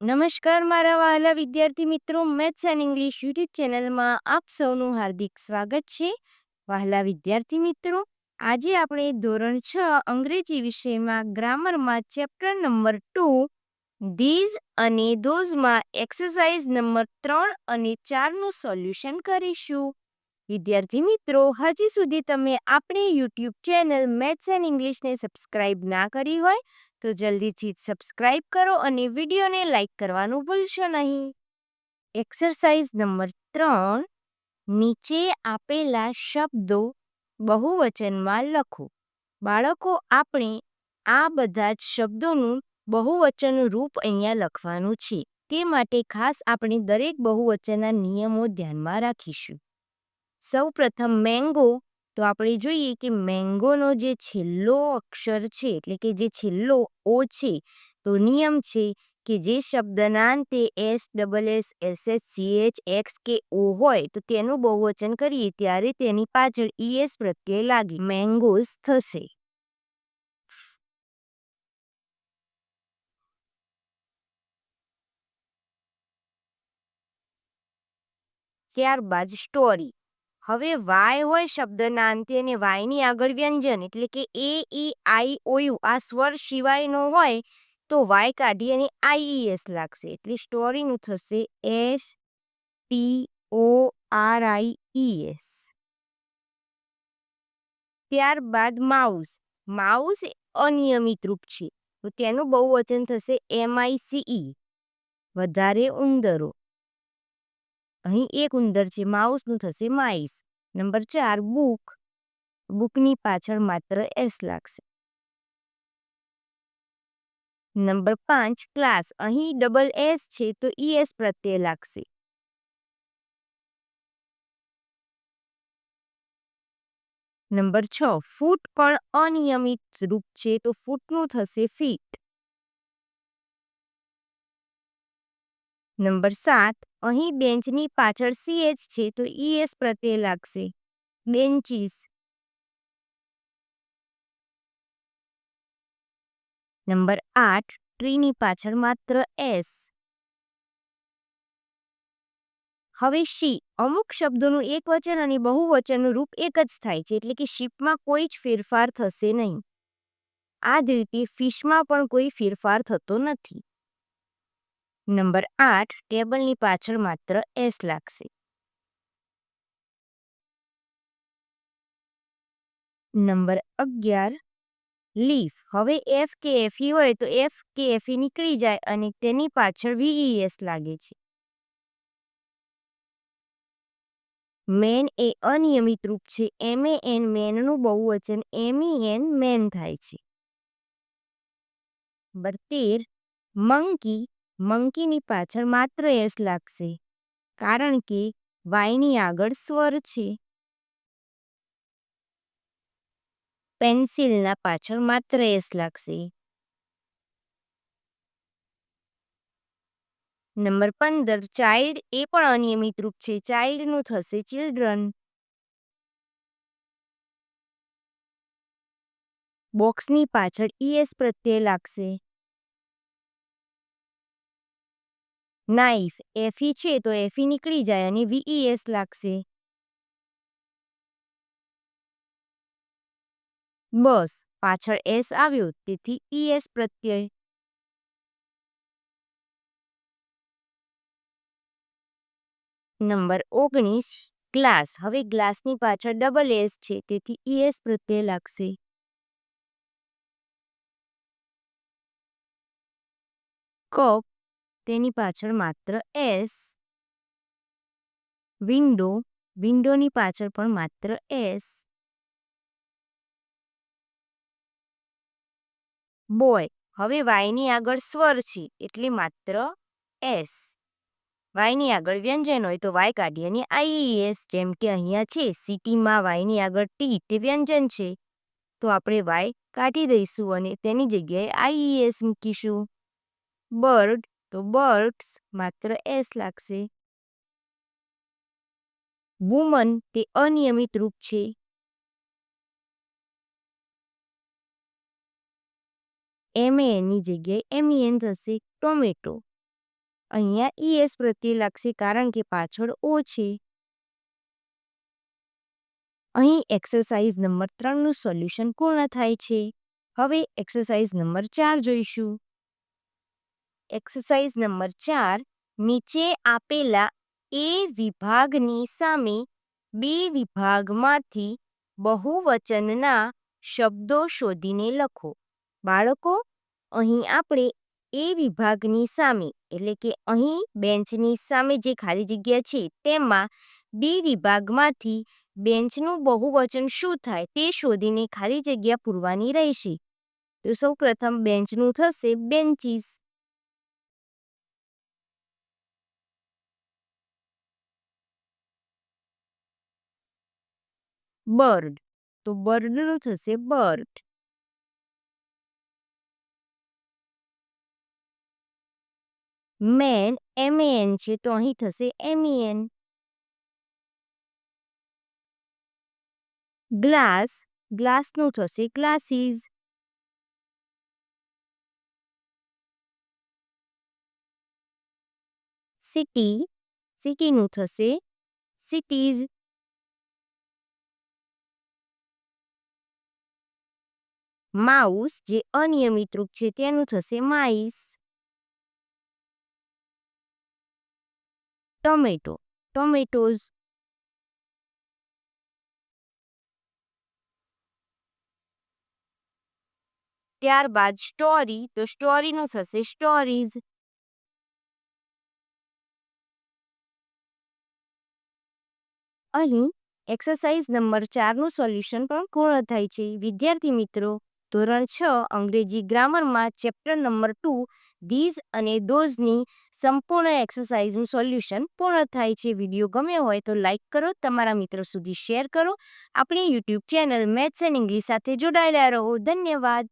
નમસ્કાર મારા વહાલા વિદ્યાર્થી મિત્રો, મેથ્સ એન્ડ ઇંગ્લિશ યુટ્યુબ ચેનલમાં આપ સૌનું હાર્દિક સ્વાગત છે. વહાલા વિદ્યાર્થી મિત્રો, આજે આપણે ધોરણ 6 અંગ્રેજી વિષયમાં ગ્રામરમાં ચેપ્ટર નંબર 2 ધીઝ અને ધોઝમાં એક્સરસાઇઝ નંબર 3 અને 4નું સોલ્યુશન કરીશું. વિદ્યાર્થી મિત્રો, હજી સુધી તમે આપણી યુટ્યુબ ચેનલ મેથ્સ એન્ડ ઇંગ્લિશને સબસ્ક્રાઇબ ના કરી હોય તો જલ્દીથી સબસ્ક્રાઇબ કરો અને વિડીયોને લાઈક કરવાનું ભૂલશો નહીં. એક્સરસાઇઝ નંબર 3, નીચે આપેલા શબ્દો બહુવચનમાં લખો. બાળકો, આપણે આ બધા જ શબ્દોનું બહુવચન રૂપ અહીંયા લખવાનું છે. તે માટે ખાસ આપણે દરેક બહુવચનના નિયમો ધ્યાનમાં રાખીશું. સૌ પ્રથમ મેંગો, તો આપણે જોઈએ કે મેંગોનો જે છેલ્લો અક્ષર છે એટલે કે જે છેલ્લો ઓ છે, તો નિયમ છે કે જે શબ્દના અંતે SSSHCH કે ઓ હોય તો તેનું બહુવચન કરીએ ત્યારે તેની પાછળ ES પ્રત્યય લાગે, મેંગોઝ થશે. ત્યારબાદ સ્ટોરી. હવે વાય હોય શબ્દના અંતે અને વાયની આગળ વ્યંજન એટલે કે AEIOU આ સ્વર સિવાયનો હોય તો વાય કાઢી અને IES લાગશે એટલે સ્ટોરીનું થશે STORIES. ત્યારબાદ માઉસ. માઉસ અનિયમિત રૂપ છે તો તેનું બહુવચન થશે MICE, વધારે ઉંદરો. અહીં એક ઉંદર છે, માઉસનું થશે માઇસ. Number 4 book. બુકની પાછળ માત્ર S લાગશે. Number 5 class. અહીં ડબલ S છે તો ES પ્રત્યય લાગશે. નંબર 6 ફૂટ પણ અનિયમિત રૂપ છે તો ફૂટનું થશે ફીટ. નંબર 7 અહીં બેન્ચની પાછળ CH છે તો ES પ્રત્યય લાગશે, બેન્ચીસ. નંબર 8 ટ્રીની પાછળ માત્ર S. હવે શી. અમુક શબ્દોનું એકવચન અને બહુવચનનું રૂપ એક જ થાય છે એટલે કે શીપમાં કોઈ જ ફેરફાર થશે નહીં. આ જ રીતે ફિશમાં પણ કોઈ ફેરફાર થતો નથી. નંબર 8 ટેબલની પાછળ માત્ર S લાગશે. Number 11 leaf. હવે F કે FE હોય તો F કે FE નીકળી જાય અને તેની પાછળ VES લાગે છે. મેન એ અનિયમિત રૂપ છે. MAN મેનનું બહુવચન MEN મેન થાય છે. Number 13 monkey. મંકીની પાછળ માત્ર S લાગશે કારણ કે વાયની આગળ સ્વર છે. પેન્સિલના પાછળ માત્ર S લાગશે. Number 15 child. એ પણ અનિયમિત રૂપ છે, ચાઇલ્ડનું થશે ચિલ્ડ્રન. બોક્સની પાછળ ES પ્રત્યય લાગશે. નાઇફ. FE છે તો FE નીકળી જાય અને VES લાગશે. બસ પાછળ S આવ્યો તેથી ES પ્રત્યય. Number 19 glass. હવે ગ્લાસની પાછળ ડબલ S છે તેથી ES પ્રત્યય લાગશે. કપ. તેની પાછળ માત્ર S. વિન્ડો. વિન્ડોની પાછળ પણ માત્ર S. બોય. હવે વાયની આગળ સ્વર છે એટલે માત્ર S. વાયની આગળ વ્યંજન હોય તો વાય કાઢી અને IES, જેમ કે અહીંયા છે સિટીમાં વાયની આગળ ટી તે વ્યંજન છે તો આપણે વાય કાઢી દઈશું અને તેની જગ્યાએ IES મૂકીશું. બર્ડ. તો બર્ડ્સ માત્ર S લાગશે. વુમન તે અનિયમિત રૂપ છે. MAN ની જગ્યાએ MEN થશે, ટોમેટો. અહીંયા ઈએસ પ્રત્યય લાગશે કારણ કે પાછળ ઓ છે. અહીં એક્સરસાઇઝ નંબર 3નું સોલ્યુશન પૂર્ણ થાય છે. હવે એક્સરસાઇઝ નંબર 4 જોઈશું. એક્સરસાઇઝ નંબર 4, નીચે આપેલા એ વિભાગની સામે બી વિભાગમાંથી બહુવચનના શબ્દો શોધીને લખો. બાળકો, અહીં આપણે એ વિભાગની સામે એટલે કે અહીં બેન્ચની સામે જે ખાલી જગ્યા છે તેમાં બી વિભાગમાંથી બેન્ચનું બહુવચન શું થાય તે શોધીને ખાલી જગ્યા પૂરવાની રહેશે. તો સૌપ્રથમ બેન્ચનું થશે બેન્ચીસ. બર્ડ, તો બર્ડનું થશે બર્ડ. મેન, MEN છે તો અહીં થશે MEN. ગ્લાસ, ગ્લાસનું થશે ગ્લાસીસ. સિટી, સિટીનું થશે સિટીઝ. માઉસ, જે અનિયમિત રૂપ છે તેનું થશે માઇસ. Tomato, tomatoes. ત્યારબાદ સ્ટોરી, તો સ્ટોરીનું થશે સ્ટોરીઝ. અહીં એક્સરસાઇઝ નંબર 4નું સોલ્યુશન પણ પૂર્ણ થાય છે. વિદ્યાર્થી મિત્રો, ધોરણ 6 અંગ્રેજી ગ્રામરમાં ચેપ્ટર નંબર 2 ધીઝ અને ધોઝની સંપૂર્ણ એક્સરસાઇઝનું સોલ્યુશન પૂર્ણ થાય છે. વિડીયો ગમ્યો હોય તો લાઇક કરો, તમારા મિત્રો સુધી શેર કરો. આપણી YouTube channel maths and English સાથે જોડાયેલા રહો. ધન્યવાદ.